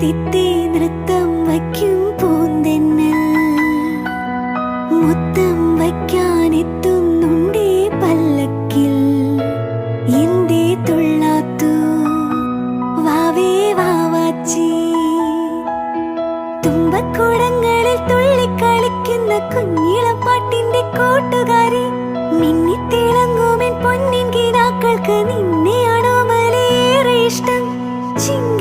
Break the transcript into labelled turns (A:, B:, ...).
A: തിത്തി നൃത്തം വയ്ക്കും പൂന്തെന്നൽ മുത്തം വയ്ക്കാനെത്തുന്നുണ്ടേ പല്ലക്കിൽ എന്തേ തുള്ളാത്തു വാവേ വാവാച്ചി തുമ്പക്കുടങ്ങളിൽ തുള്ളിക്കളിക്കുന്ന കുഞ്ഞിളം പാട്ടിന്റെ കൂട്ടുകാരി മിന്നിത്തിളങ്ങുമെൻ പൊന്നിൻ കിനാക്കൾക്ക് നിന്നെയാണോ മലേറെ ഇഷ്ടം ചിങ്ങ